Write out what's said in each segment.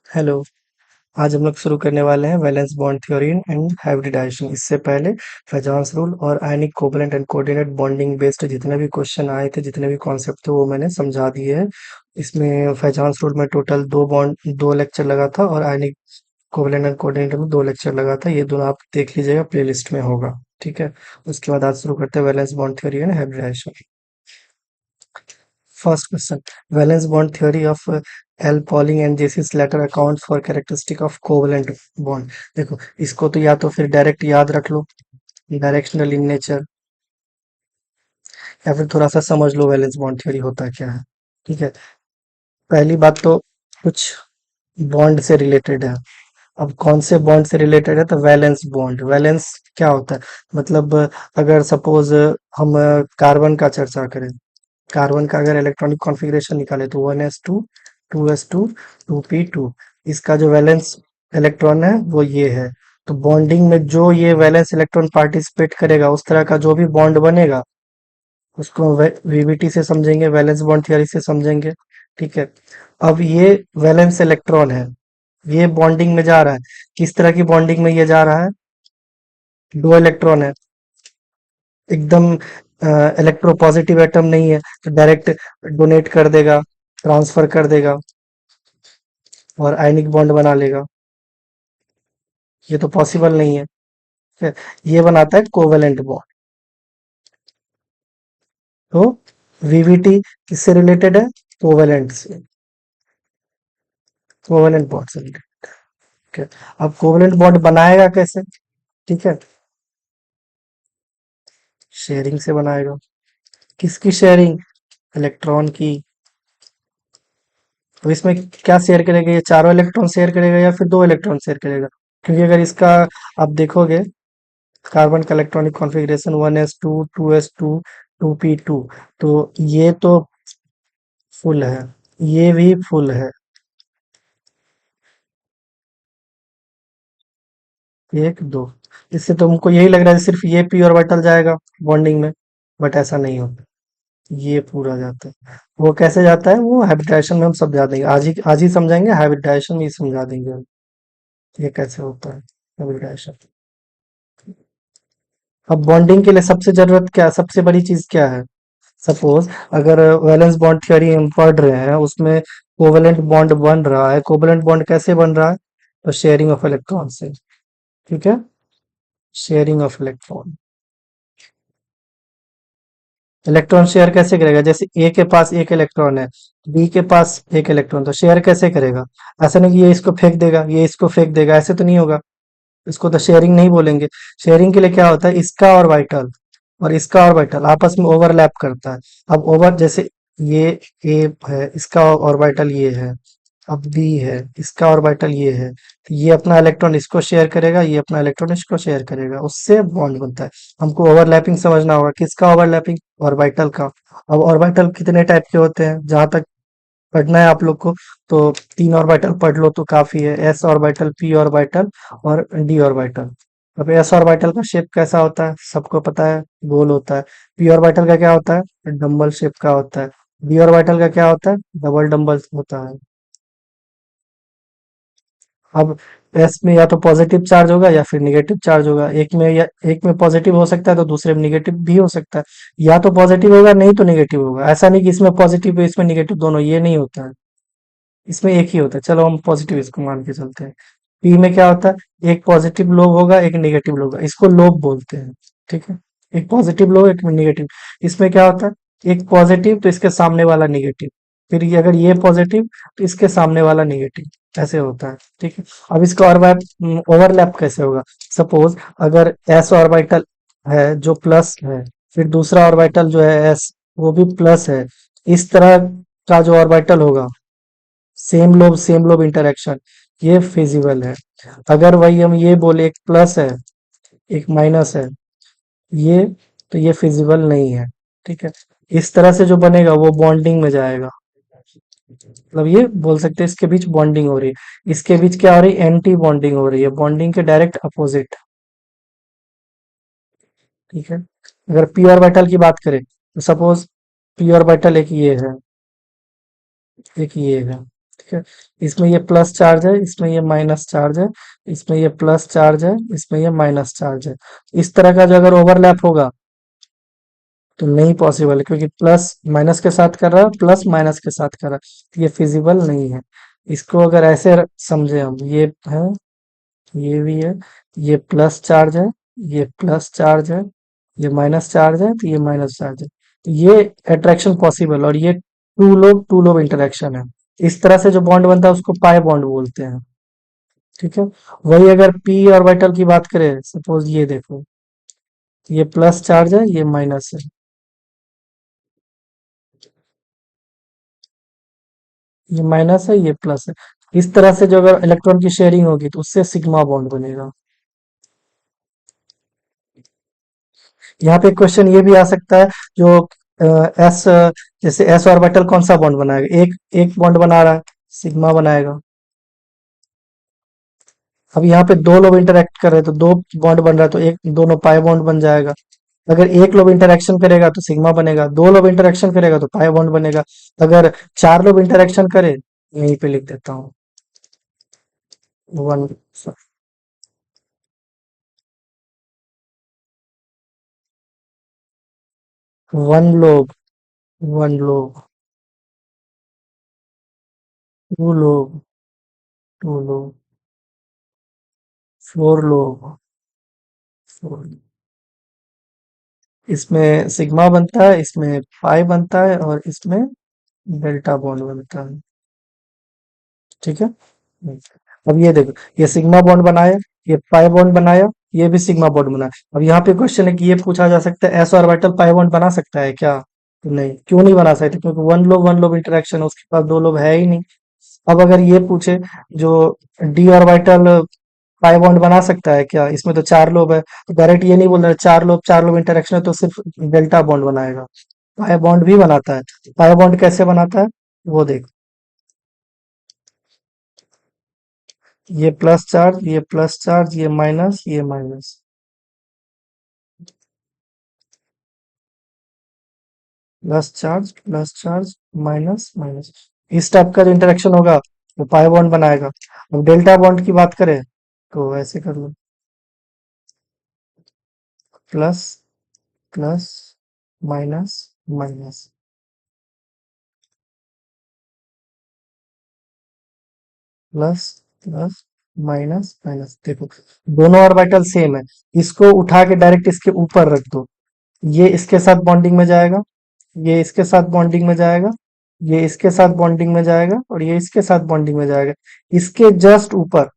Hello. आज हम लोग शुरू करने वाले हैं valence bond theory and hybridization. इससे पहले फेजांस रूल और ionic covalent and coordinate bonding based जितने भी क्वेश्चन आए थे, जितने भी कॉन्सेप्ट थे, वो मैंने समझा दिए हैं। इसमें फेजांस रूल में टोटल दो लेक्चर लगा था और आयनिक कोवलेंट एंड कोऑर्डिनेट में 2 लेक्चर लगा था। ये दोनों आप देख लीजिएगा, प्लेलिस्ट में होगा। ठीक है। उसके बाद आज शुरू करते हैं valence bond theory and hybridization. First question, valence bond theory of L Pauling and J C Slater account for characteristic of covalent bond. देखो, इसको तो या तो फिर डायरेक्ट याद रख लो, डायरेक्शनल इन नेचर, या फिर थोड़ा सा समझ लो वैलेंस बॉन्ड थ्योरी होता क्या है। ठीक है। पहली बात तो कुछ बॉन्ड से रिलेटेड है। अब कौन से बॉन्ड से रिलेटेड है? तो वैलेंस बॉन्ड। वैलेंस क्या होता है? मतलब अगर सपोज हम कार्बन का चर्चा करें, कार्बन का अगर इलेक्ट्रॉनिक कॉन्फ़िगरेशन निकाले तो 1s2 2s2 2p2। इसका जो वैलेंस इलेक्ट्रॉन है वो ये है। तो बॉन्डिंग में जो ये वैलेंस इलेक्ट्रॉन पार्टिसिपेट करेगा, उस तरह का जो भी बॉन्ड बनेगा, उसको वीवीटी से समझेंगे, वैलेंस बॉन्ड थ्योरी से समझेंगे। ठीक है। अब ये वैलेंस इलेक्ट्रॉन है, ये बॉन्डिंग में जा रहा है। किस तरह की बॉन्डिंग में ये जा रहा है? दो इलेक्ट्रॉन है, एकदम इलेक्ट्रोपॉजिटिव एटम नहीं है, तो डायरेक्ट डोनेट कर देगा, ट्रांसफर कर देगा और आयनिक बॉन्ड बना लेगा। ये तो पॉसिबल नहीं है। ठीक है? ये बनाता है कोवेलेंट बॉन्ड। तो वीवीटी किससे रिलेटेड है? कोवेलेंट से, कोवेलेंट बॉन्ड से रिलेटेड। ठीक है। अब कोवेलेंट बॉन्ड बनाएगा कैसे? ठीक है। शेयरिंग से बनाएगा। किसकी शेयरिंग? इलेक्ट्रॉन की। तो इसमें क्या शेयर करेगा? ये चारों इलेक्ट्रॉन शेयर करेगा या फिर दो इलेक्ट्रॉन शेयर करेगा? क्योंकि अगर इसका आप देखोगे, कार्बन का electronic configuration 1s2 2s2 2p2, तो ये तो फुल है, ये भी फुल है। एक दो, इससे तो हमको यही लग रहा है सिर्फ ये पी ऑर्बिटल जाएगा बॉन्डिंग में, बट ऐसा नहीं होता। ये पूरा जाता है। वो कैसे जाता है वो हाइब्रिडाइजेशन में हम समझा देंगे, आज ही समझाएंगे, हाइब्रिडाइजेशन में ही समझा देंगे हम, ये कैसे होता है हाइब्रिडाइजेशन। अब बॉन्डिंग के लिए सबसे जरूरत क्या, सबसे बड़ी चीज क्या है? सपोज अगर वैलेंस बॉन्ड थ्योरी हम पढ़ रहे हैं, उसमें कोवेलेंट बॉन्ड बन रहा है। कोवेलेंट बॉन्ड कैसे बन रहा है? तो शेयरिंग ऑफ इलेक्ट्रॉन से। ठीक है। Sharing of electron. Electron share कैसे करेगा? जैसे ए के पास एक इलेक्ट्रॉन है, बी के पास एक इलेक्ट्रॉन, तो शेयर कैसे करेगा? ऐसा नहीं कि ये इसको फेंक देगा, ये इसको फेंक देगा, ऐसे तो नहीं होगा। इसको तो शेयरिंग नहीं बोलेंगे। शेयरिंग के लिए क्या होता है? इसका ऑर्बिटल और इसका ऑर्बिटल आपस में ओवरलैप करता है। अब ओवर जैसे ये ए है, इसका ऑर्बिटल ये है, अब बी है, इसका ऑर्बिटल ये है, तो ये अपना इलेक्ट्रॉन इसको शेयर करेगा, ये अपना इलेक्ट्रॉन इसको शेयर करेगा, उससे बॉन्ड बनता है। हमको ओवरलैपिंग समझना होगा। किसका ओवरलैपिंग? ऑर्बिटल का। अब ऑर्बिटल कितने टाइप के होते हैं जहां तक पढ़ना है आप लोग को, तो 3 ऑर्बिटल पढ़ लो तो काफी है। एस ऑर्बिटल, पी ऑर्बिटल और डी ऑर्बिटल। अब एस ऑर्बिटल का शेप कैसा होता है? सबको पता है, गोल होता है। पी ऑर्बिटल का क्या होता है? डंबल शेप का होता है। डी ऑर्बिटल का क्या होता है? डबल डंबल होता है। अब एस में या तो पॉजिटिव चार्ज होगा या फिर निगेटिव चार्ज होगा। एक में या एक में पॉजिटिव हो सकता है तो दूसरे में निगेटिव भी हो सकता है। या तो पॉजिटिव होगा, नहीं तो निगेटिव होगा। ऐसा नहीं कि इसमें पॉजिटिव है इसमें निगेटिव, दोनों, ये नहीं होता है। इसमें एक ही होता है। चलो हम पॉजिटिव इसको मान के चलते हैं। पी में क्या होता है? एक पॉजिटिव लोब होगा, एक निगेटिव लोब होगा, इसको लोब बोलते हैं। ठीक है। एक पॉजिटिव लोब, एक निगेटिव। इसमें क्या होता है? एक पॉजिटिव तो इसके सामने वाला निगेटिव, फिर ये अगर ये पॉजिटिव तो इसके सामने वाला निगेटिव, ऐसे होता है। ठीक है। अब इसका ओवरलैप कैसे होगा? सपोज अगर एस ऑर्बिटल है जो प्लस है, फिर दूसरा ऑर्बिटल जो है एस, वो भी प्लस है। इस तरह का जो ऑर्बिटल होगा, सेम लोब इंटरेक्शन, ये फिजिबल है। अगर वही हम ये बोले एक प्लस है एक माइनस है, ये, तो ये फिजिबल नहीं है। ठीक है। इस तरह से जो बनेगा वो बॉन्डिंग में जाएगा। मतलब ये बोल सकते हैं इसके बीच बॉन्डिंग हो रही है। इसके बीच क्या हो रही है? एंटी बॉन्डिंग हो रही है, बॉन्डिंग के डायरेक्ट अपोजिट। ठीक है। अगर पी ऑर्बिटल की बात करें तो सपोज पी ऑर्बिटल एक ये है, एक ये है। ठीक है। इसमें ये प्लस चार्ज है, इसमें ये माइनस चार्ज है, इसमें ये प्लस चार्ज है, इसमें ये माइनस चार्ज है। इस तरह का जो अगर ओवरलैप होगा तो नहीं पॉसिबल है, क्योंकि प्लस माइनस के साथ कर रहा है, प्लस माइनस के साथ कर रहा है, ये फिजिबल नहीं है। इसको अगर ऐसे समझे हम, ये है, ये भी है, ये प्लस चार्ज है, ये प्लस चार्ज है, ये माइनस चार्ज है, तो ये माइनस चार्ज है, तो ये अट्रैक्शन पॉसिबल, और ये टू लोब इंटरेक्शन है। इस तरह से जो बॉन्ड बनता है उसको पाई बॉन्ड बोलते हैं। ठीक है। वही अगर पी ऑर्बिटल की बात करें, सपोज ये देखो, ये प्लस चार्ज है, ये माइनस है, ये माइनस है, ये प्लस है। इस तरह से जो अगर इलेक्ट्रॉन की शेयरिंग होगी तो उससे सिग्मा बॉन्ड बनेगा। यहाँ पे क्वेश्चन ये भी आ सकता है, जो एस, जैसे एस ऑर्बिटल कौन सा बॉन्ड बनाएगा, एक एक बॉन्ड बना रहा है, सिग्मा बनाएगा। अब यहाँ पे दो लोग इंटरेक्ट कर रहे हैं तो दो बॉन्ड बन रहा है, तो एक दोनों पाई बॉन्ड बन जाएगा। अगर एक लोग इंटरेक्शन करेगा तो सिग्मा बनेगा, दो लोग इंटरेक्शन करेगा तो पाई बॉन्ड बनेगा। अगर चार लोग इंटरेक्शन करे, यहीं पे लिख देता हूँ, वन, वन लोग, वन लोग, टू लोग, टू लोग, फोर लोग, फोर। इसमें सिग्मा बनता है, इसमें पाई बनता है, और इसमें डेल्टा बॉन्ड बनता है। ठीक है। अब ये देखो, ये सिग्मा बॉन्ड बनाया, ये पाई बॉन्ड बनाया, ये भी सिग्मा बॉन्ड बनाया। अब यहाँ पे क्वेश्चन है कि ये पूछा जा सकता है, एस ऑर्बिटल पाई बॉन्ड बना सकता है क्या? तो नहीं, क्यों नहीं बना सकते, क्योंकि वन लोब इंटरेक्शन है, उसके पास दो लोब है ही नहीं। अब अगर ये पूछे, जो डी ऑर्बिटल पाई बॉन्ड बना सकता है क्या, इसमें तो चार लोब है, तो डायरेक्ट ये नहीं बोल रहा चार लोब इंटरेक्शन है तो सिर्फ डेल्टा बॉन्ड बनाएगा। पाई बॉन्ड भी बनाता है। पाई बॉन्ड कैसे बनाता है, वो देख, ये प्लस चार्ज, ये प्लस चार्ज, ये माइनस, ये minus, plus charge, minus minus, इस टाइप का जो इंटरेक्शन होगा वो पाई बॉन्ड बनाएगा। अब डेल्टा बॉन्ड की बात करें तो ऐसे कर लो, plus, plus, minus, minus, plus, plus, minus, minus. देखो, दोनों ऑर्बिटल सेम है, इसको उठा के डायरेक्ट इसके ऊपर रख दो, ये इसके साथ बॉन्डिंग में जाएगा, ये इसके साथ बॉन्डिंग में जाएगा, ये इसके साथ बॉन्डिंग में जाएगा, और ये इसके साथ बॉन्डिंग में जाएगा। इसके जस्ट ऊपर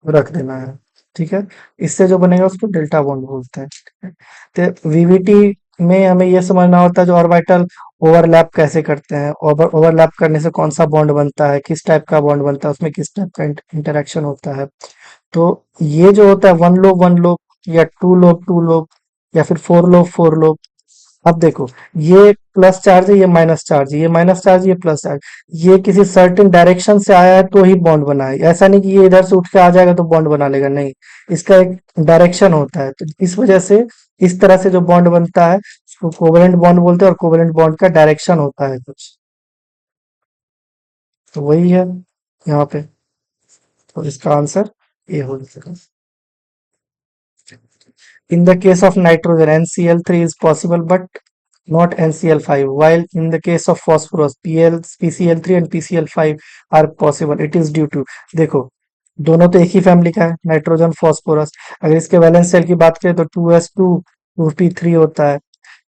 रख देना है। ठीक है। इससे जो बनेगा उसको डेल्टा बॉन्ड बोलते हैं। ठीक है। तो वीवीटी में हमें ये समझना होता है जो ऑर्बिटल ओवरलैप कैसे करते हैं, ओवरलैप करने से कौन सा बॉन्ड बनता है, किस टाइप का बॉन्ड बनता है, उसमें किस टाइप का इंटरेक्शन होता है। तो ये जो होता है वन लोब, या टू लोब, या फिर फोर लोब। अब देखो, ये प्लस चार्ज है, ये माइनस चार्ज है, ये माइनस चार्ज, ये प्लस चार्ज, ये किसी सर्टेन डायरेक्शन से आया है तो ही बॉन्ड बना है। ऐसा नहीं कि ये इधर से उठ के आ जाएगा तो बॉन्ड बना लेगा, नहीं, इसका एक डायरेक्शन होता है। तो इस वजह से इस तरह से जो बॉन्ड बनता है उसको कोवेलेंट बॉन्ड बोलते हैं, और कोवेलेंट बॉन्ड का डायरेक्शन होता है कुछ, तो वही है यहाँ पे। तो इसका आंसर ए हो जाएगा। In the case of nitrogen, NCl3 is possible but not NCl5, while in the case of phosphorus, PCl3 and PCl5 are possible. It is due to, देखो, दोनों तो एक ही फैमिली का है, नाइट्रोजन फॉस्फोरस। अगर इसके वैलेंस शेल की बात करें तो 2s2 2p3 होता है।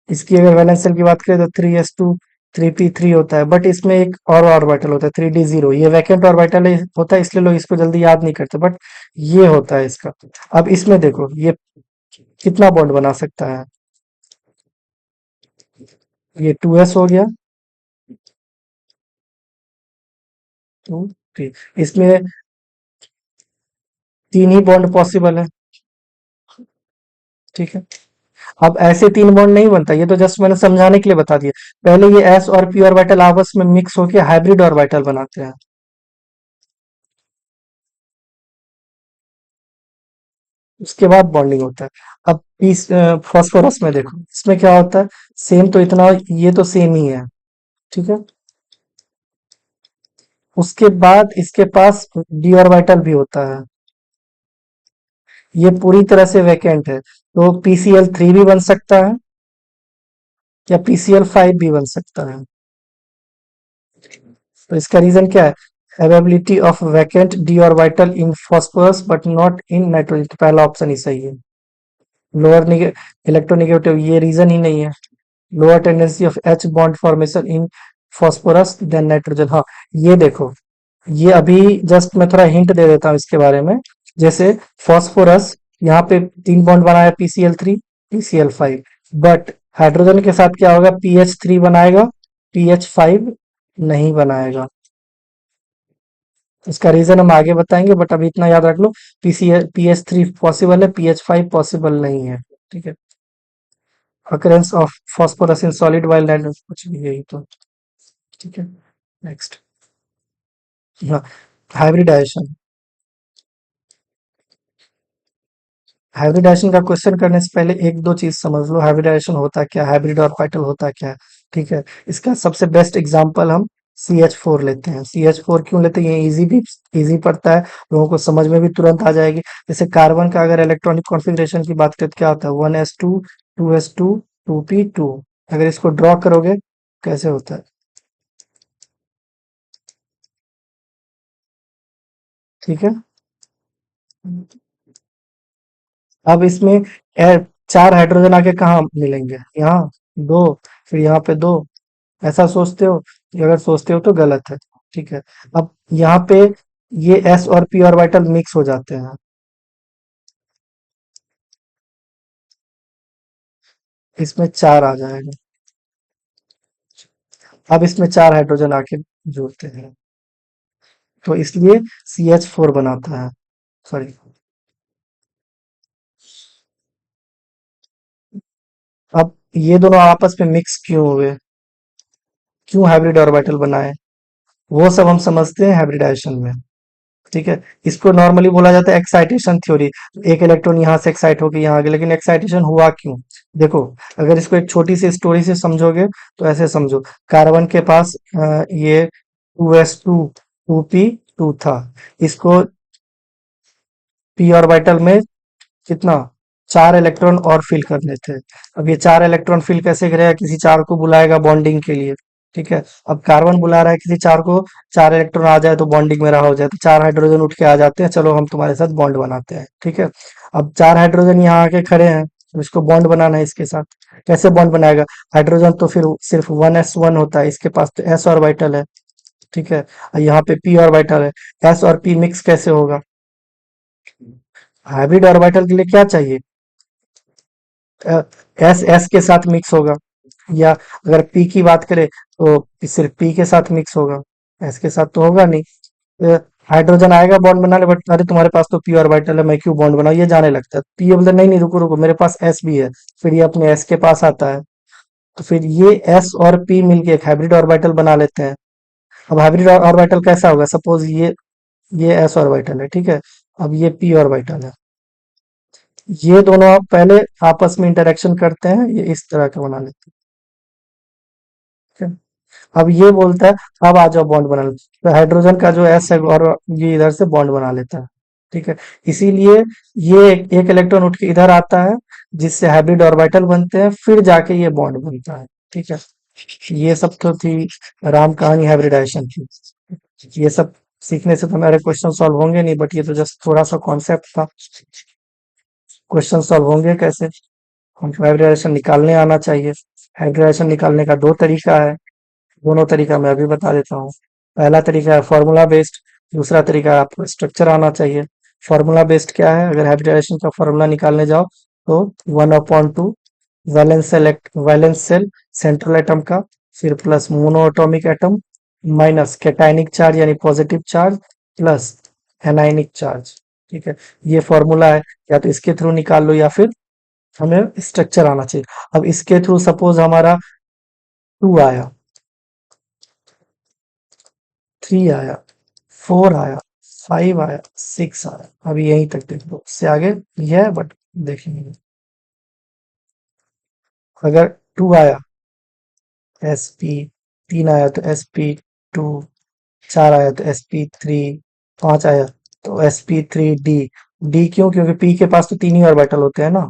इसकी अगर वैलेंस शेल की बात करें तो 3s2 3p3 होता है। बट इसमें एक और ऑर्बिटल होता है 3d0, ये वैकेंट ऑर्बिटल होता है, इसलिए लोग इसको जल्दी याद नहीं करते, बट ये होता है इसका। अब इसमें देखो, ये कितना बॉन्ड बना सकता है, ये 2s हो गया, 2 3, इसमें तीन ही बॉन्ड पॉसिबल है। ठीक है। अब ऐसे तीन बॉन्ड नहीं बनता, ये तो जस्ट मैंने समझाने के लिए बता दिया। पहले ये s और p ऑर्बिटल आपस में मिक्स होके हाइब्रिड ऑर्बिटल बनाते हैं, उसके बाद बॉन्डिंग होता है। अब पीस फास्फोरस में देखो, इसमें क्या होता है, सेम तो इतना, ये तो सेम ही है। ठीक है। उसके बाद इसके पास डी ऑर्बिटल भी होता है। ये पूरी तरह से वैकेंट है, तो PCl3 भी बन सकता है या PCl5 भी बन सकता है। तो इसका रीजन क्या है? Availability of vacant d orbital in phosphorus but not in nitrogen, तो पहला ऑप्शन ही सही है। लोअर इलेक्ट्रोनेगेटिव, ये रीजन ही नहीं है। Lower tendency of H bond formation in phosphorus than nitrogen, हाँ। ये देखो, ये अभी जस्ट मैं थोड़ा हिंट दे देता हूँ इसके बारे में। जैसे फॉस्फोरस, यहाँ पे 3 बॉन्ड बनाया PCl3, PCl5, बट हाइड्रोजन के साथ क्या होगा? PH3 बनाएगा, PH5 नहीं बनाएगा। इसका रीजन हम आगे बताएंगे, बट अभी इतना याद रख लो, PH3 पॉसिबल है, PH5 पॉसिबल नहीं है। ठीक है। occurrence of phosphorus in solid while nitrogen, कुछ भी यही तो। ठीक है। नेक्स्ट। हाँ, हाइब्रिडाइजेशन। हाइब्रिडाइजेशन का क्वेश्चन करने से पहले एक दो चीज समझ लो, हाइब्रिडाइजेशन होता क्या है, हाइब्रिड ऑर्बिटल होता क्या है। ठीक है। इसका सबसे बेस्ट एग्जांपल हम CH4 लेते हैं। CH4 क्यों लेते हैं? ये इजी भी, इजी पड़ता है, लोगों को समझ में भी तुरंत आ जाएगी। जैसे कार्बन का अगर इलेक्ट्रॉनिक कॉन्फ़िगरेशन की बात करें तो क्या होता है? 1s2, 2s2, 2p2। अगर इसको ड्रॉ करोगे कैसे होता है? ठीक है। अब इसमें चार हाइड्रोजन आके कहाँ मिलेंगे? यहाँ दो, फिर यहाँ पे दो। ऐसा सोचते हो? ये अगर सोचते हो तो गलत है। ठीक है। अब यहाँ पे ये S और P ऑर्बिटल मिक्स हो जाते हैं, इसमें चार आ जाएगा। अब इसमें चार हाइड्रोजन आके जुड़ते हैं, तो इसलिए CH4 बनाता है। सॉरी। अब ये दोनों आपस में मिक्स क्यों हुए? क्यों हाइब्रिड ऑर्बिटल बनाए? वो सब हम समझते हैं हाइब्रिडाइजेशन में। ठीक है। इसको नॉर्मली बोला जाता है एक्साइटेशन थ्योरी। एक इलेक्ट्रॉन यहाँ से एक्साइट होकर यहाँ आ गया, लेकिन एक्साइटेशन हुआ क्यों? देखो, अगर इसको एक छोटी सी स्टोरी से समझोगे तो ऐसे समझो। कार्बन के पास ये 2s2, 2p2 था। इसको p ऑर्बिटल में कितना, चार इलेक्ट्रॉन और फिल करने थे। अब ये चार इलेक्ट्रॉन फिल कैसे करेगा? किसी चार को बुलाएगा बॉन्डिंग के लिए। ठीक है। अब कार्बन बुला रहा है किसी चार को, चार इलेक्ट्रॉन आ जाए तो बॉन्डिंग में रहा हो जाए, तो चार हाइड्रोजन उठ के आ जाते हैं, चलो हम तुम्हारे साथ बॉन्ड बनाते हैं। ठीक है। अब चार हाइड्रोजन यहाँ आके खड़े हैं, तो इसको बॉन्ड बनाना है इसके साथ। कैसे बॉन्ड बनाएगा? हाइड्रोजन तो फिर सिर्फ 1s1 होता है, इसके पास तो s ऑर्बिटल है। ठीक है। और यहाँ पे p ऑर्बिटल है। s और p मिक्स कैसे होगा? हाइब्रिड ऑर्बिटल के लिए क्या चाहिए? एस एस के साथ मिक्स होगा, या अगर पी की बात करें तो सिर्फ पी के साथ मिक्स होगा, एस के साथ तो होगा नहीं। अ, हाइड्रोजन आएगा बॉन्ड बनाने, बट अरे तुम्हारे पास तो पी ऑर्बिटल है, मैं क्यों बॉन्ड बनाऊं, ये जाने लगता है। पी बोलता है, नहीं नहीं, रुको रुको, मेरे पास एस भी है। फिर ये अपने एस के पास आता है, तो फिर ये एस और पी मिलके एक हाइब्रिड ऑर्बिटल बना लेते हैं। अब हाइब्रिड ऑर्बिटल कैसा होगा? सपोज ये एस ऑर्बिटल है, ठीक है। अब ये पी ऑर्बिटल है। ये दोनों आप पहले आपस में इंटरेक्शन करते हैं, ये इस तरह का बना लेते हैं। अब ये बोलता है अब आ जाओ बॉन्ड बना लो, तो हाइड्रोजन का जो एस है और ये इधर से बॉन्ड बना लेता है। ठीक है। इसीलिए ये एक इलेक्ट्रॉन उठ के इधर आता है, जिससे हाइब्रिड ऑर्बिटल बनते हैं, फिर जाके ये बॉन्ड बनता है। ठीक है। ये सब तो थी राम कहानी हाइब्रिडाइजेशन की। ये सब सीखने से तो हमारे क्वेश्चन सॉल्व होंगे नहीं, बट ये तो जस्ट थोड़ा सा कॉन्सेप्ट था। क्वेश्चन सॉल्व होंगे कैसे? हमको हाइब्रिडाइजेशन निकालने आना चाहिए। हाइब्रिडाइजेशन निकालने का दो तरीका है, दोनों तरीका मैं अभी बता देता हूँ। पहला तरीका है फॉर्मूला बेस्ड, दूसरा तरीका है आपको स्ट्रक्चर आना चाहिए। फॉर्मूला बेस्ड क्या है? अगर हाइब्रिडाइजेशन का फॉर्मूला निकालने जाओ तो 1/2 वैलेंस सेल सेंट्रल एटम का, फिर plus monoatomic atom, minus cationic charge यानी positive charge, plus anionic charge. ठीक है। ये फॉर्मूला है, या तो इसके थ्रू निकाल लो या फिर हमें स्ट्रक्चर आना चाहिए। अब इसके थ्रू सपोज हमारा 2 आया, 3 आया, 4 आया, 5 आया, 6 आया, अभी यहीं तक देख लो, उससे आगे भी है बट देखेंगे। अगर 2 आया, SP 3 आया तो SP2, चार आया तो sp3, पांच आया तो sp3d। डी क्यों? क्योंकि पी के पास तो तीन ही ऑर्बिटल होते हैं ना,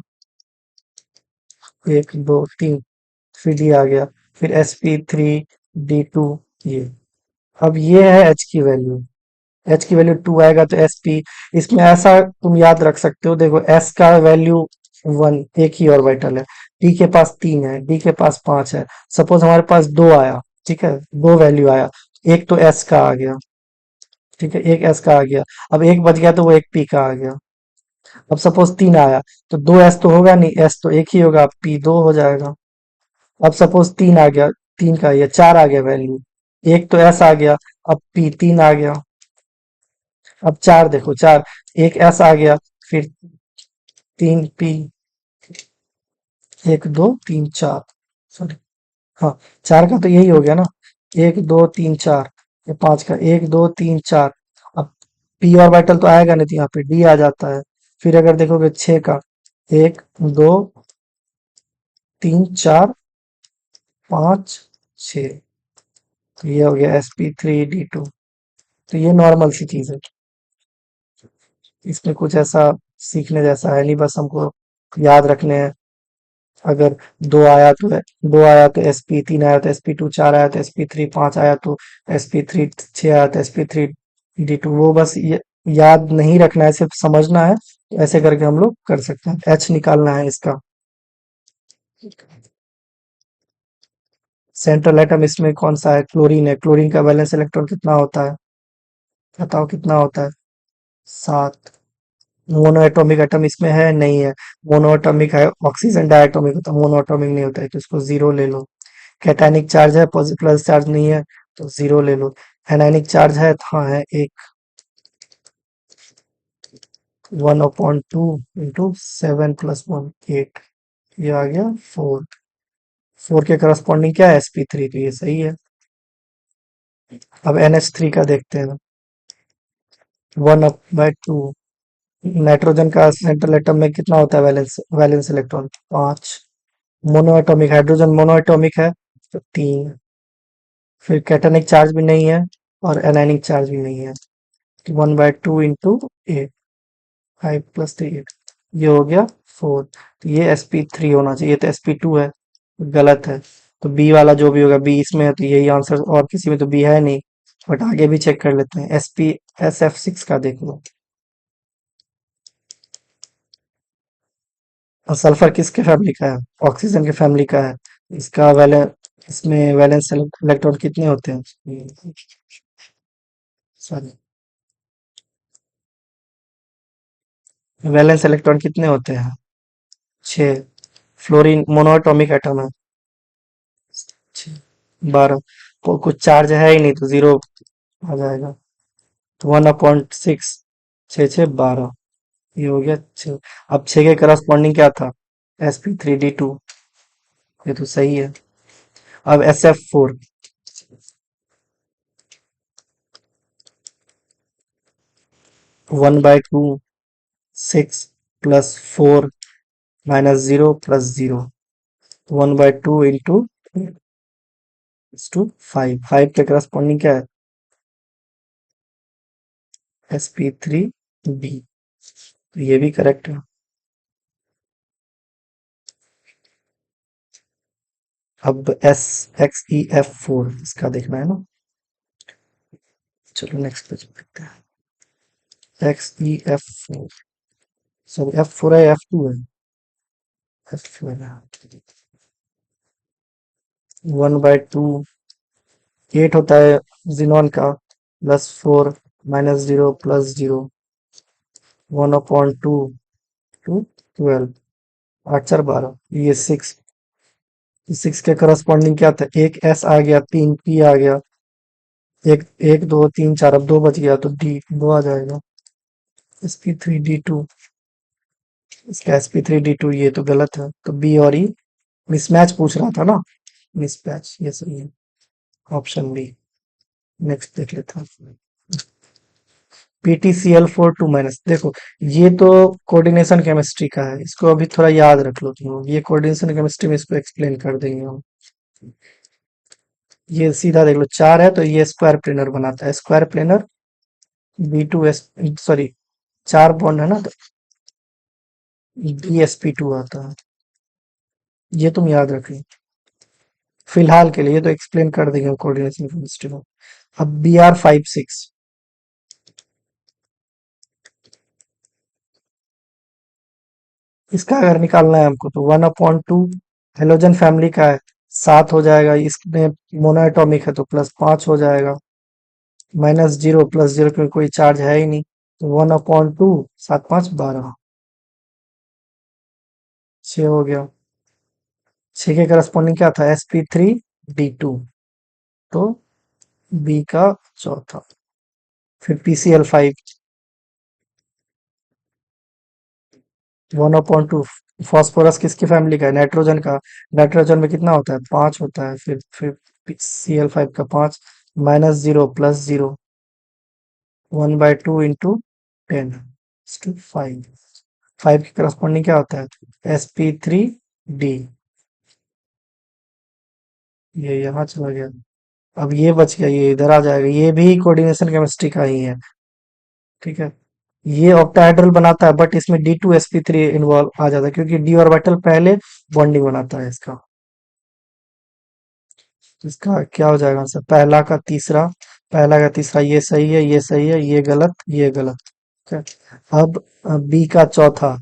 एक दो तीन, फिर डी आ गया, फिर sp3d2। ये, अब ये है एच की वैल्यू। एच की वैल्यू टू आएगा तो एस पी, इसमें ऐसा तुम याद रख सकते हो, देखो एस का वैल्यू वन, एक ही ऑर्बिटल है। डी के पास तीन है, डी के पास पांच है। सपोज हमारे पास दो आया, ठीक है, दो वैल्यू आया, एक तो एस का आ गया, ठीक है, एक एस का आ गया। अब एक बच गया तो वो एक पी का आ गया। अब सपोज तीन आया, तो दो एस तो होगा नहीं, एस तो एक ही होगा, पी दो हो जाएगा। अब सपोज तीन आ गया, तीन का ये चार आ गया वैल्यू, एक तो एस आ गया, अब पी तीन आ गया। अब चार देखो, चार, एक एस आ गया, फिर तीन पी, एक दो तीन चार, सॉरी, हाँ, चार का तो यही हो गया ना, एक दो तीन चार। ये पांच का एक दो तीन चार। अब पी ऑर्बिटल तो आएगा नहीं, तो यहाँ पे डी आ जाता है। फिर अगर देखोगे छह का, एक दो तीन चार पांच छ, तो ये हो गया sp3d2। तो ये नॉर्मल सी चीज है, इसमें कुछ ऐसा सीखने जैसा है नहीं, बस हमको याद रखने हैं। अगर दो आया तो sp, तीन आया तो sp2, चार आया तो sp3, पांच आया तो sp3, छह आया तो sp3d2। वो बस याद नहीं रखना है, सिर्फ समझना है। ऐसे करके हम लोग कर सकते हैं, एच निकालना है इसका। सेंट्रल एटम इसमें कौन सा है? क्लोरीन है। क्लोरीन का वैलेंस इलेक्ट्रॉन कितना होता है? बताओ कितना होता है? सात। मोनो एटॉमिक एटम इसमें है? नहीं है। मोनो एटॉमिक है ऑक्सीजन, डायटोमिक होता है, मोनो एटॉमिक नहीं होता है, तो इसको जीरो ले लो। कैटानिक चार्ज है, प्लस चार्ज नहीं है, तो जीरो ले लो। एनायनिक चार्ज है, तो हाँ है एक, 1/2 into seven plus one, eight. ये आ गया फोर। फोर के करस्पॉन्डिंग क्या है? sp3, तो ये सही है। अब NH3 का देखते हैं। 1/2। नाइट्रोजन का सेंट्रल एटम में कितना होता है वैलेंस वैलेंस इलेक्ट्रॉन? पांच। Mono atomic, hydrogen mono atomic है, तो तीन। फिर कैटानिक चार्ज भी नहीं है, और एनायनिक चार्ज भी नहीं है। 1/2 into eight, five plus three, eight. ये हो गया फोर। तो ये sp3 होना चाहिए, ये तो sp2 है, गलत है। तो बी वाला जो भी होगा, बी इसमें है तो यही आंसर, और किसी में तो बी है नहीं। बट आगे भी चेक कर लेते हैं, sf6 का देख लो। और सल्फर किसके फैमिली का है? ऑक्सीजन के फैमिली का है। इसका वैलेंस, इसमें वैलेंस इलेक्ट्रॉन कितने होते हैं? सॉरी, वैलेंस इलेक्ट्रॉन कितने होते हैं? छह। फ्लोरीन मोनोएटॉमिक एटम है, छह, बारह। कुछ चार्ज है ही नहीं, तो जीरो आ जाएगा। तो 1/6, छः छः बारह। ये हो गया छः। अब छः के करस्पॉन्डिंग क्या था? sp3d2। ये तो सही है। अब sf4, 1/2, six plus four minus zero plus zero, 1/2 into two five. Five के करस्पॉन्डिंग क्या है? sp3b। तो ये भी करेक्ट है। अब XeF4 इसका देखना है ना। चलो नेक्स्ट पेज पे देखते हैं। XeF4, सॉरी F4 है, F2 है? F4 है। 1/2, एट होता है जिनॉन का, plus four minus zero plus zero, 1/2 to 12, आठ चार बारह, ये सिक्स। सिक्स के करस्पॉन्डिंग क्या था? एक एस आ गया, तीन पी आ गया, एक एक दो तीन चार, अब दो बच गया तो डी दो आ जाएगा। sp3d2, इसका sp3d2 ये तो गलत है, तो बी और ई मिसमैच पूछ रहा था ना, मिसमैच, ये सही है, ऑप्शन बी। नेक्स्ट देख लेते हैं। PtCl4 2 देखो, ये तो कोऑर्डिनेशन केमिस्ट्री का है, इसको अभी थोड़ा याद रख लो तुम लोग, ये कोऑर्डिनेशन केमिस्ट्री में इसको एक्सप्लेन कर देंगे हम। ये सीधा देख लो, 4 है तो ये स्क्वायर प्लेनर बनाता है, square planar B2S, sorry 4 bond है ना, तो BsP2 आता है। ये तुम याद रखिए फिलहाल के लिए, ये तो एक्सप्लेन कर देंगे कोऑर्डिनेशन केमिस्ट्री में। अब Br56, इसका अगर निकालना है हमको तो 1/2 हेलोजन फैमिली का है, 7 हो जाएगा, इसमें मोनोएटॉमिक है तो +5 हो जाएगा, -0 +0 क्योंकि कोई चार्ज है ही नहीं, तो 1/2, 7×5 = 12, 6 हो गया। 6 के करस्पॉन्डिंग क्या था, sp3d2, तो बी का चौथा। फिर PCl5 1/2, फॉस्फोरस किसकी फैमिली का है, नाइट्रोजन का। नाइट्रोजन में कितना होता है, 5 होता है, फिर Cl5 का 5, -0 +0, 1/2 × 10 5, 5 के करस्पॉन्डिंग क्या होता है, sp3d, ये यहाँ चला गया। अब ये बच गया, ये इधर आ जाएगा, ये भी कोऑर्डिनेशन केमिस्ट्री का ही है, ठीक है। ये ऑक्टाहेड्रल बनाता है बट इसमें D2sp3 इन्वॉल्व आ जाता है क्योंकि d ऑर्बिटल पहले बॉन्डिंग बनाता है इसका। तो इसका क्या हो जाएगा आंसर, पहला का तीसरा, ये सही है, ये सही है, ये गलत, ये गलत, ठीक है। अब बी का चौथा,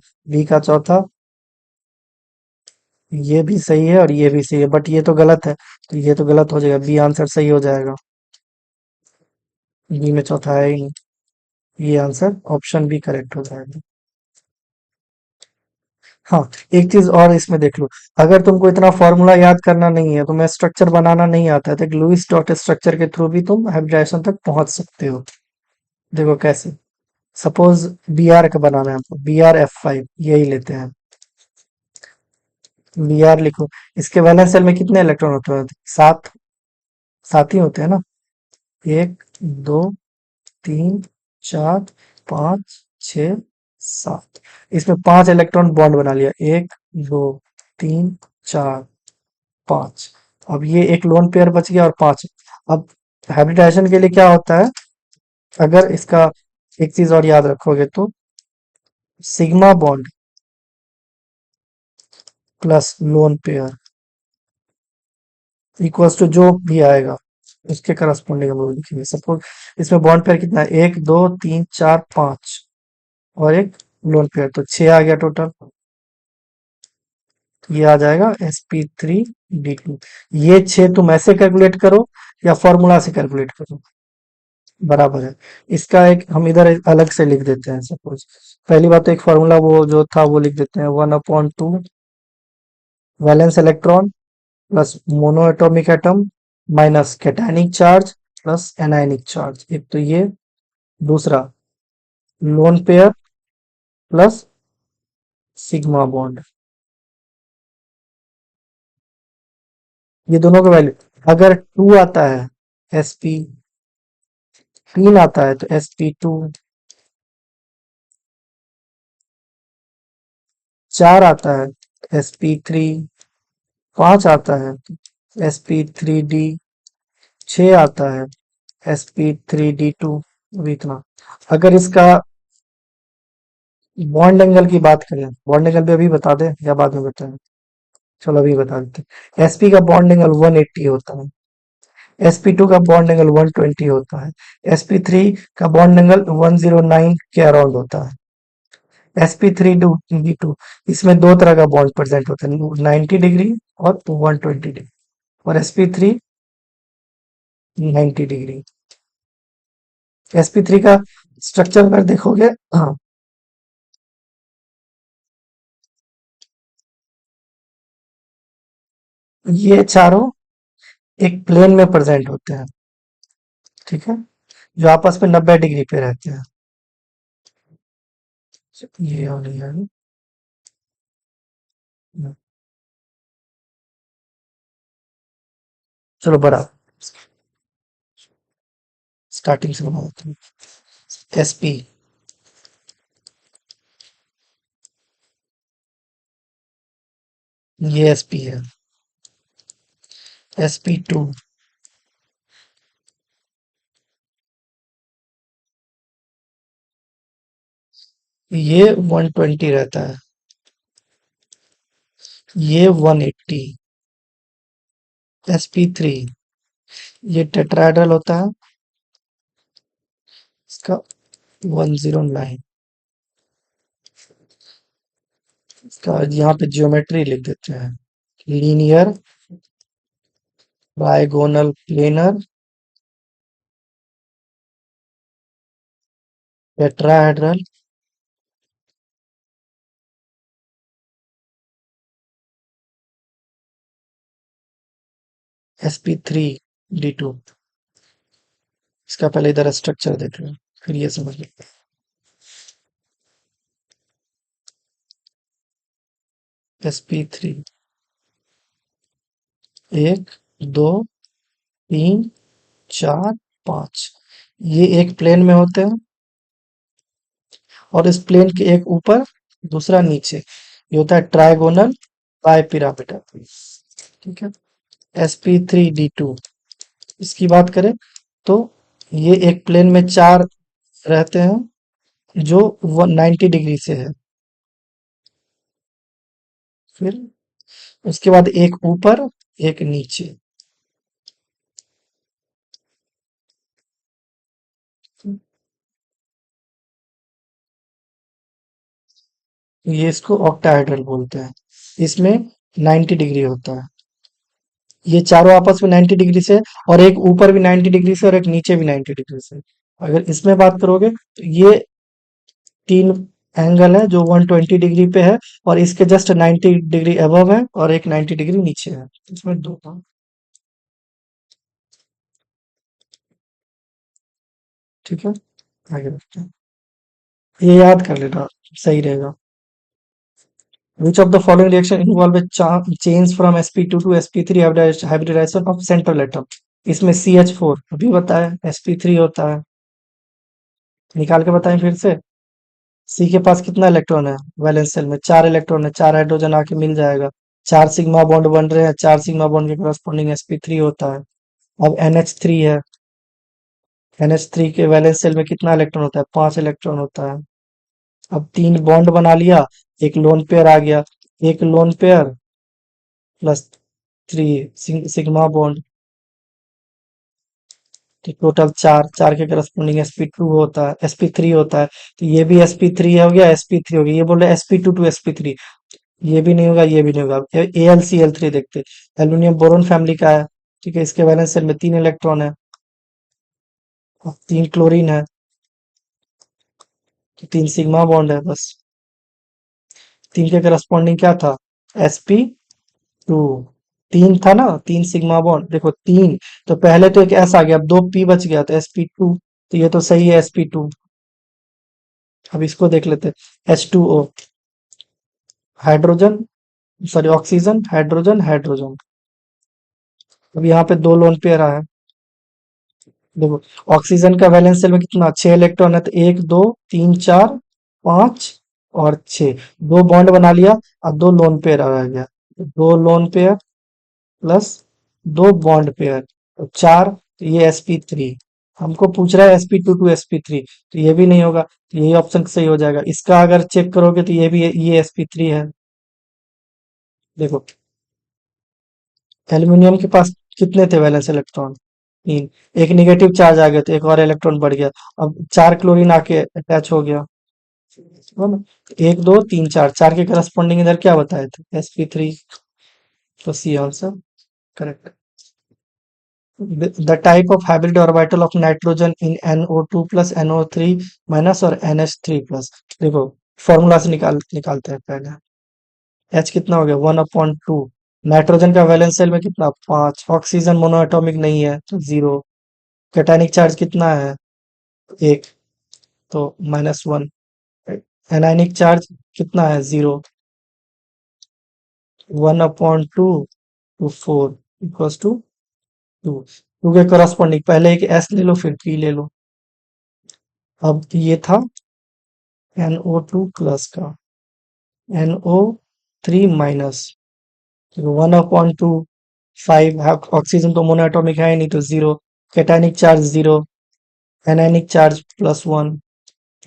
ये भी सही है और ये भी सही है, बट ये तो गलत है, तो ये तो गलत हो जाएगा, बी आंसर सही हो जाएगा, बी में चौथा है ही नहीं, ये आंसर ऑप्शन बी करेक्ट हो जाएगा। हाँ, एक चीज और इसमें देख लो, अगर तुमको इतना फॉर्मूला याद करना नहीं है, तुम्हें स्ट्रक्चर बनाना नहीं आता है, तो एक लुईस डॉट स्ट्रक्चर के थ्रू भी तुम हाइब्रिडाइजेशन तक पहुंच सकते हो। देखो कैसे, सपोज Br का बनाना है हमको, Br(F5) यही लेते हैं, Br लिखो, इसके वैलेंस शेल में कितने इलेक्ट्रॉन होते हैं, 7, 7 ही होते हैं ना, 1 2 3 4 5 6 7, इसमें 5 इलेक्ट्रॉन बॉन्ड बना लिया, 1 2 3 4 5, अब ये एक लोन पेयर बच गया और 5। अब हाइब्रिडाइजेशन के लिए क्या होता है, अगर इसका एक चीज और याद रखोगे तो sigma bond plus lone pair equals to जो भी आएगा उसके करस्पॉन्डिंग हम लोग लिखेंगे। सपोज इसमें बॉन्ड पेयर कितना है, 1 2 3 4 5, और एक लोन पेयर, तो 6 आ गया टोटल, ये आ जाएगा sp3d2। ये 6 तुम ऐसे कैलकुलेट करो या फॉर्मूला से कैलकुलेट करो, बराबर है। इसका एक हम इधर एक अलग से लिख देते हैं, सपोज पहली बात तो एक फॉर्मूला वो जो था वो लिख देते हैं, 1/2 valence electron plus monoatomic atom minus cationic charge plus anionic charge, एक तो ये, दूसरा lone pair plus sigma bond, ये दोनों का वैल्यू, अगर 2 आता है sp, 3 आता है तो sp2, 4 आता है sp3, 5 आता है sp3d, 6 आता है sp3d2, अभी इतना। अगर इसका बॉन्ड एंगल की बात करें, बॉन्ड एंगल भी अभी बता दें या बाद में बताएं, चलो अभी बता देते हैं। sp का बॉन्ड एंगल 180 होता है, sp2 का बॉन्ड एंगल 120 होता है, sp3 का बॉन्ड एंगल 109 के अराउंड होता है, sp3d2, इसमें दो तरह का बॉन्ड प्रेजेंट होता है, 90 डिग्री और 120 डिग्री, और sp3 90 डिग्री। sp3 का स्ट्रक्चर अगर देखोगे, हाँ, ये चारों एक प्लेन में प्रेजेंट होते हैं, ठीक है, जो आपस में 90 डिग्री पे रहते हैं, ये वाली है। चलो बड़ा स्टार्टिंग से बना देते हैं, sp, ये sp है, sp2 ये 120 रहता है, ये 180। sp3 ये टेट्राहेड्रल होता है, इसका 109। इसका यहाँ पे ज्योमेट्री लिख देते हैं, linear trigonal planar tetrahedral sp3d2। इसका पहले इधर स्ट्रक्चर देख लो, फिर ये समझ लो। sp3 एक, दो, तीन, चार, पांच, ये एक प्लेन में होते हैं, और इस प्लेन के एक ऊपर दूसरा नीचे, ये होता है ट्राइगोनल बाइपिरामिडल। ठीक है। sp3d2 इसकी बात करें तो ये एक प्लेन में चार रहते हैं जो 190 डिग्री से है। फिर उसके बाद एक ऊपर एक नीचे। ये इसको ऑक्टाहेड्रल बोलते हैं। इसमें 90 डिग्री होता है। ये चारों आपस में 90 डिग्री से, और एक ऊपर भी 90 डिग्री से और एक नीचे भी 90 डिग्री से। अगर इसमें बात करोगे तो ये तीन एंगल है जो 120 डिग्री पे है, और इसके जस्ट 90 डिग्री अबव है और एक 90 डिग्री नीचे है। इसमें दो था। ठीक है, आगे बढ़ते हैं। ये याद कर लेना, सही रहेगा। Which of the following reaction involve a change from sp2 to sp3 hybridization of central atom? इसमें CH4 अभी बताया, sp3 होता है। निकाल के बताएं फिर से। सी के पास कितना इलेक्ट्रॉन है वैलेंस शेल में? चार इलेक्ट्रॉन है, चार हाइड्रोजन आके मिल जाएगा, चार सिग्मा बॉन्ड बन रहे हैं, चार सिग्मा बॉन्ड के करस्पॉन्डिंग sp3 होता है। अब NH3 है, NH3 के वैलेंस शेल में कितना इलेक्ट्रॉन होता है? पांच इलेक्ट्रॉन होता है। अब तीन बॉन्ड बना लिया, एक लोन पेयर आ गया, एक lone pair plus three sigma bond, तो टोटल चार, चार के करस्पॉन्डिंग sp2 होता है, sp3 होता है। तो ये भी sp3 हो गया, sp3 हो गया। ये बोल रहे sp2 टू sp3, ये भी नहीं होगा, ये भी नहीं होगा। AlCl3 देखते, एल्यूमिनियम बोरोन फैमिली का है। ठीक है, इसके वैलेंस शेल में तीन इलेक्ट्रॉन है, और तीन क्लोरीन है, तो तीन सिग्मा बॉन्ड है बस। तीन के करस्पॉन्डिंग क्या था? sp2। तीन था ना, तीन सिग्मा बॉन्ड, देखो तीन, तो पहले तो एक s आ गया, अब दो p बच गया, तो sp2, तो ये तो सही है sp2। अब इसको देख लेते हैं, H2O, hydrogen, sorry oxygen, hydrogen, hydrogen. अब यहाँ पे दो लोन पेयर है। देखो, ऑक्सीजन का वैलेंस शेल में कितना? छह इलेक्ट्रॉन है, तो एक, दो, तीन, चार, पांच और छह। दो बॉन्ड बना लिया, और दो लोन पेयर आ गया। तो दो लोन पेयर प्लस दो बॉन्ड पेयर, तो चार, तो ये sp3। हमको पूछ रहा है sp2 टू sp3, तो ये भी नहीं होगा, तो यही ऑप्शन सही हो जाएगा। इसका अगर चेक करोगे तो ये भी, ये sp3 है। देखो, एल्यूमिनियम के पास कितने थे वैलेंस इलेक्ट्रॉन? तीन। एक निगेटिव चार्ज आ गया तो एक और इलेक्ट्रॉन बढ़ गया, अब चार क्लोरीन आके अटैच हो गया। है ना? एक, दो, तीन, चार, चार के करस्पॉन्डिंग इधर क्या बताए थे? sp3। तो C answer correct. The type of hybrid orbital of nitrogen in NO2 plus NO3 minus और NH3 प्लस। देखो, फॉर्मूला से निकालते हैं पहले। H कितना हो गया? 1/2। नाइट्रोजन का वैलेंस शेल में कितना? पांच। ऑक्सीजन मोनोएटॉमिक नहीं है तो जीरो। कैटायनिक चार्ज कितना है? एक, तो -1। एनायनिक चार्ज कितना है? Zero. 1/2 to 4 equals to two. Two के करस्पॉन्डिंग पहले एक S ले लो, फिर P ले लो। अब ये था NO2 प्लस का, NO3 माइनस, 1/2। फाइव, ऑक्सीजन तो मोनोएटॉमिक है ही नहीं तो zero. Cationic charge zero. Anionic charge +1।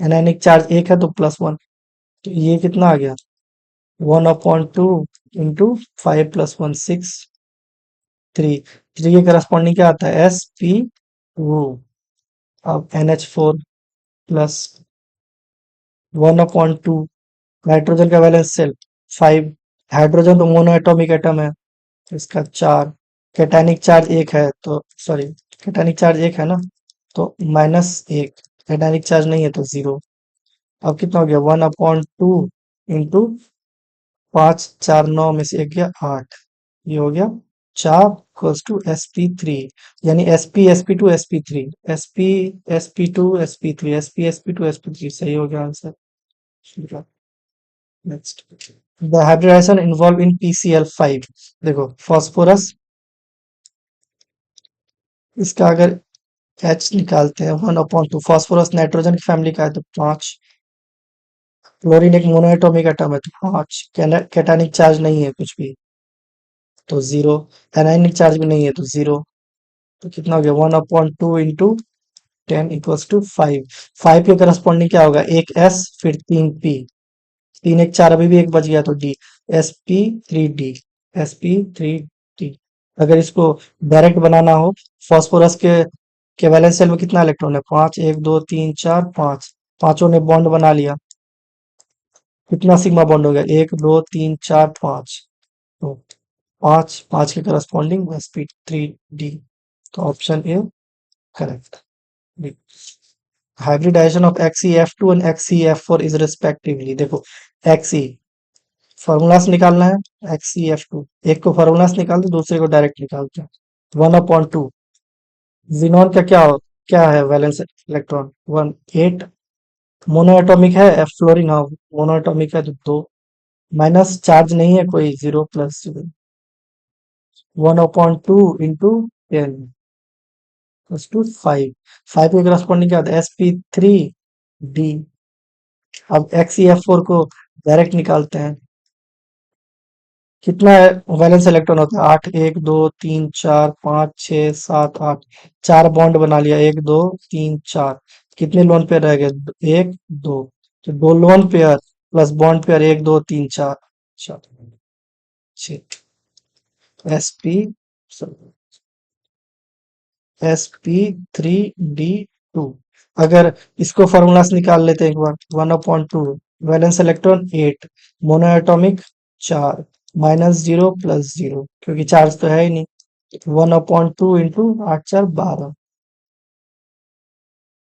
Anionic charge एक है तो +1। तो ये कितना आ गया, 1/2 इंटू 5 + 1 6 3। थ्री के करस्पॉन्डिंग क्या आता है, sp2। अब NH4 प्लस 1/2 नाइट्रोजन का वैलेंस शेल 5। हाइड्रोजन तो मोनो एटॉमिक एटम है, तो इसका 4। कैटानिक चार्ज एक है तो सॉरी, कैटानिक चार्ज एक है ना, तो -1। कैटानिक चार्ज नहीं है तो 0। अब कितना हो गया, 1/2 इंटू 5 4 9 में से एक गया 8। ये हो गया 4 इक्वल्स टू sp3। यानी sp sp2 sp3 sp sp2 sp3 सही हो गया answer. Next, the hybridization involve in PCl5। देखो फास्फोरस, इसका अगर H निकालते हैं 1/2, फास्फोरस नाइट्रोजन की फैमिली का है तो 5। क्लोरीन एक मोनोएटॉमिक एटम है तो 5। कैटानिक चार्ज नहीं है कुछ भी तो 0। एनाइनिक चार्ज भी नहीं है तो 0। तो कितना हो गया, 1/2 इंटू 10 इक्वल्स टू 5। 5 के करस्पॉन्डिंग क्या होगा, एक S फिर 3 P, 3 1 4, अभी भी एक बच गया तो D, sp3d, sp3d। अगर इसको डायरेक्ट बनाना हो, फास्फोरस के वैलेंस शेल में कितना इलेक्ट्रॉन है, 5 1 2 3 4 5। पांचों ने बॉन्ड बना लिया, कितना सिग्मा बॉन्ड हो गया, 1 2 3 4 5। तो 5 5 के करस्पॉन्डिंग sp3d। तो option A correct. Hybridization of XeF2 and XeF4 is respectively. देखो Xe फॉर्मूला से निकालना है, XeF2 एक को फॉर्मूला से निकालते, दूसरे को डायरेक्ट निकालते हैं। 1/2 जिनॉन का क्या है वैलेंस इलेक्ट्रॉन, 1 8। मोनोएटॉमिक है, F फ्लोरीन, हाँ मोनोएटॉमिक है तो 2। माइनस चार्ज नहीं है कोई, 0 + 0। 1/2 इंटू 10 प्लस टू 5। 5 के करस्पॉन्डिंग क्या होता है, sp3d। अब XeF4 को डायरेक्ट निकालते हैं, कितना वैलेंस इलेक्ट्रॉन होता है, 8 1 2 3 4 5 6 7 8। 4 बॉन्ड बना लिया, 1 2 3 4। कितने लोन पेयर रह गए, 1 2। तो 2 lone pair plus bond pair 1 2 3 4 6। sp3d2। अगर इसको फॉर्मूला से निकाल लेते हैं एक बार, 1/2 वैलेंस इलेक्ट्रॉन 8, मोनो एटॉमिक 4, -0 + 0 क्योंकि चार्ज तो है ही नहीं। 1/2 इंटू 8 4 12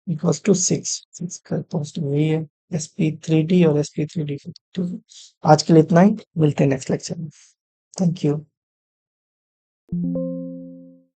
इक्वल्स टू 6। 6 का पॉजिटिव वही है, sp3d और sp3d। ठीक है, आज के लिए इतना ही, मिलते हैं नेक्स्ट लेक्चर में। Thank you.